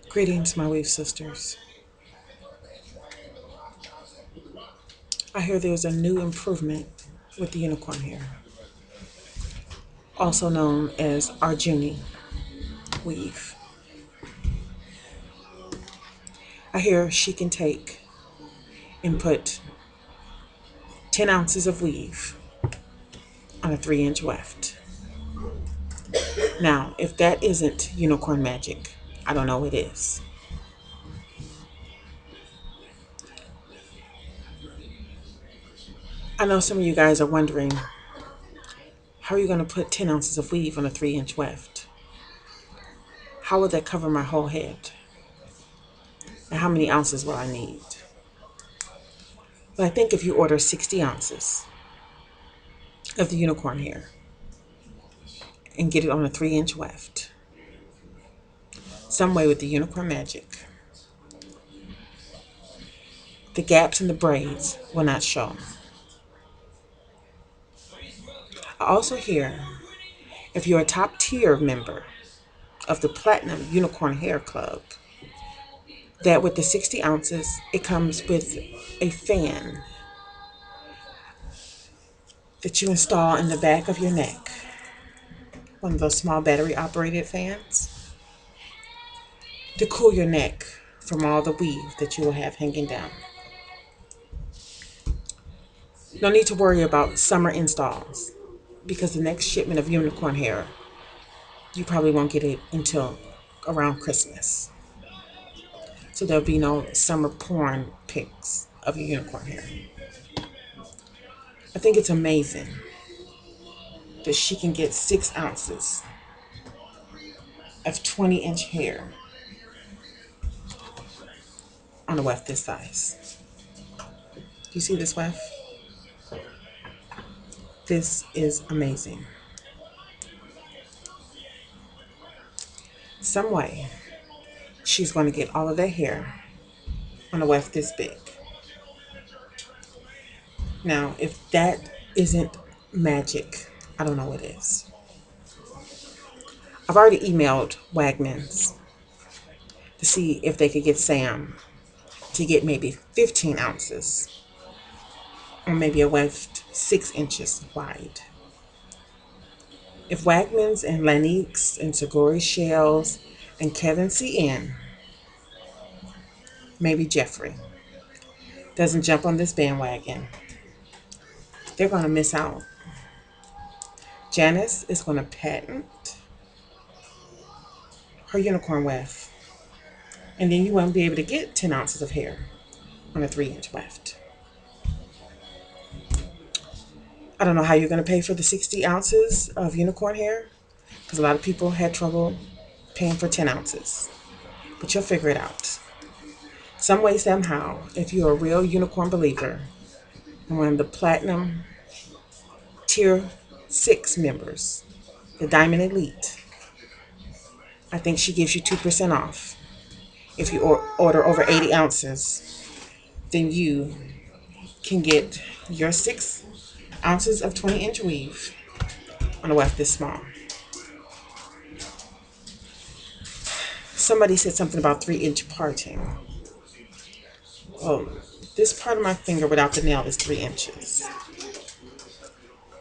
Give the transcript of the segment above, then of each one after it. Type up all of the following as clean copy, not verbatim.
Greetings, my Weft sisters. I hear there's a new improvement with the unicorn hair, also known as Arjuni weave. I hear she can take and put 10 ounces of weave on a 3-inch weft. Now, if that isn't unicorn magic, I don't know what is. I know some of you guys are wondering, how are you going to put 10 ounces of weave on a 3-inch weft? How will that cover my whole head? And how many ounces will I need? But I think if you order 60 ounces of the unicorn hair and get it on a 3-inch weft, some way with the unicorn magic, the gaps in the braids will not show. I also hear if you're a top tier member of the Platinum Unicorn Hair Club, that with the 60 ounces, it comes with a fan that you install in the back of your neck. One of those small battery operated fans to cool your neck from all the weave that you will have hanging down. No need to worry about summer installs because the next shipment of unicorn hair, you probably won't get it until around Christmas. So there'll be no summer porn pics of your unicorn hair. I think it's amazing that she can get 6 ounces of 20-inch hair on a weft this size. Do you see this weft? This is amazing. Some way, she's going to get all of that hair on a weft this big. Now, if that isn't magic, I don't know what is. I've already emailed Wagmans to see if they could get Sam to get maybe 15 ounces or maybe a weft 6 inches wide. If Wagmans and Laniques and Seguri Shells and Kevin CN, maybe Jeffrey, doesn't jump on this bandwagon, they're going to miss out. Janice is going to patent her unicorn weft, and then you won't be able to get 10 ounces of hair on a 3-inch weft. I don't know how you're going to pay for the 60 ounces of unicorn hair because a lot of people had trouble paying for 10 ounces, but you'll figure it out. Some way, somehow, if you're a real unicorn believer and one of the Platinum Tier 6 members, the Diamond Elite, I think she gives you 2% off. If you order over 80 ounces, then you can get your 6 ounces of 20-inch weave on a weft this small. Somebody said something about 3-inch parting. Oh, this part of my finger without the nail is 3 inches.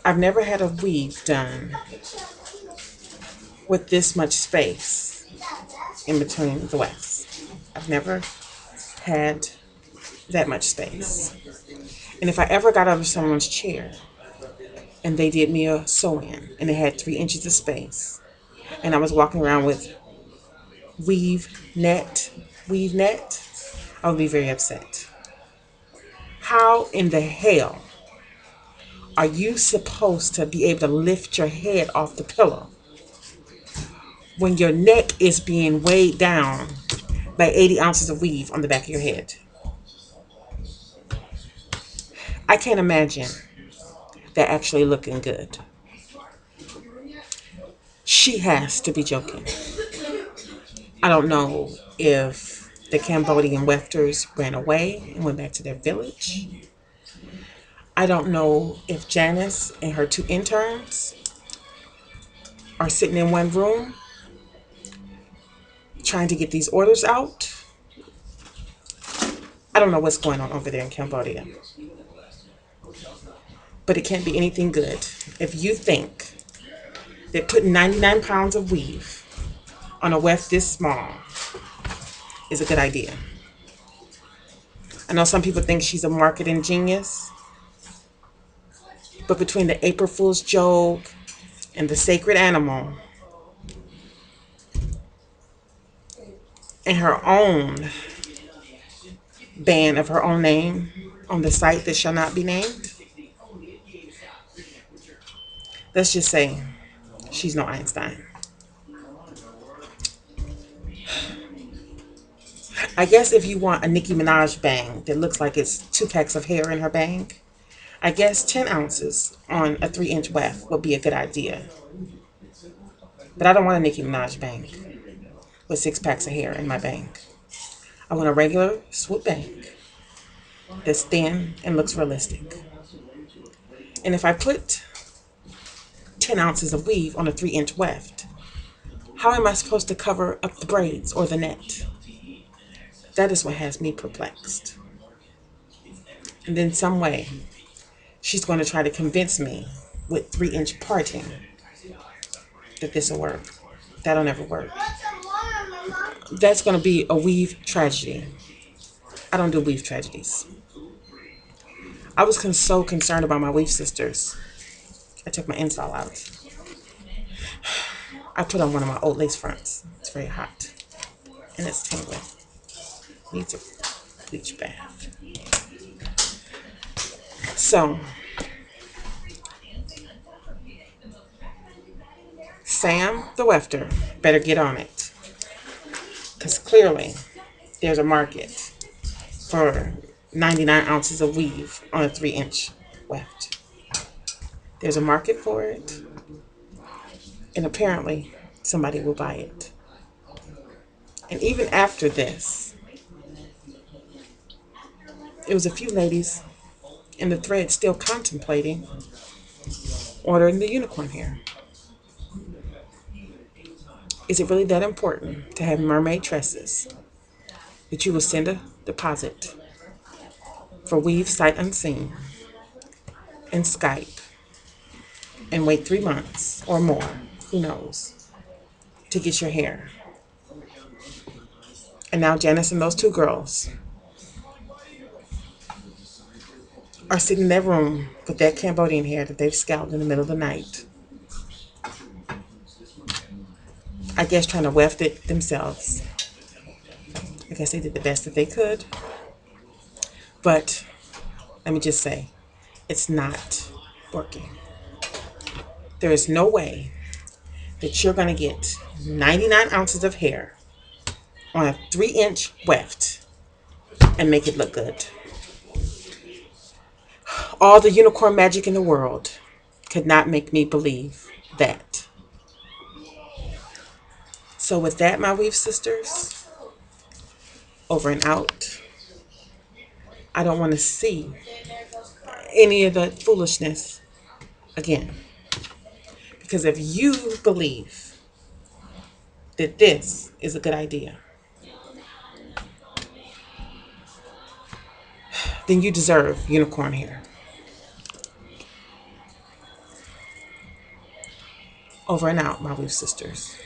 I've never had a weave done with this much space in between the wefts. I've never had that much space. And if I ever got out of someone's chair and they did me a sew-in and they had 3 inches of space and I was walking around with weave net, I would be very upset. How in the hell are you supposed to be able to lift your head off the pillow when your neck is being weighed down by 80 ounces of weave on the back of your head? I can't imagine that actually looking good. She has to be joking. I don't know if the Cambodian wefters ran away and went back to their village. I don't know if Janice and her 2 interns are sitting in one room trying to get these orders out. I don't know what's going on over there in Cambodia, but it can't be anything good if you think that putting 99 pounds of weave on a weft this small is a good idea. I know some people think she's a marketing genius, but between the April Fool's joke and the sacred animal and her own ban of her own name on the site that shall not be named, let's just say she's no Einstein. I guess if you want a Nicki Minaj bang that looks like it's 2 packs of hair in her bang, I guess 10 ounces on a 3-inch weft would be a good idea. But I don't want a Nicki Minaj bang with 6 packs of hair in my bang. I want a regular swoop bang that's thin and looks realistic. And if I put 10 ounces of weave on a 3-inch weft, how am I supposed to cover up the braids or the net? That is what has me perplexed. And then some way, she's going to try to convince me with 3-inch parting that this will work. That'll never work. That's going to be a weave tragedy. I don't do weave tragedies. I was so concerned about my weave sisters. I took my install out. I put on one of my old lace fronts. It's very hot. And it's tingling. Needs a bleach bath. So, Sam the Wefter better get on it. Because clearly, there's a market for 99 ounces of weave on a 3-inch weft. There's a market for it. And apparently, somebody will buy it. And even after this, there was a few ladies in the thread still contemplating ordering the unicorn hair. Is it really that important to have mermaid tresses that you will send a deposit for weave sight unseen and Skype and wait 3 months or more, who knows, to get your hair? And now Janice and those 2 girls are sitting in their room with that Cambodian hair that they've scalped in the middle of the night. I guess trying to weft it themselves. I guess they did the best that they could. But let me just say, it's not working. There is no way that you're going to get 99 ounces of hair on a 3-inch weft and make it look good. All the unicorn magic in the world could not make me believe that. So with that, my weave sisters, over and out. I don't want to see any of the foolishness again. Because if you believe that this is a good idea, then you deserve unicorn hair. Over and out, my weave sisters.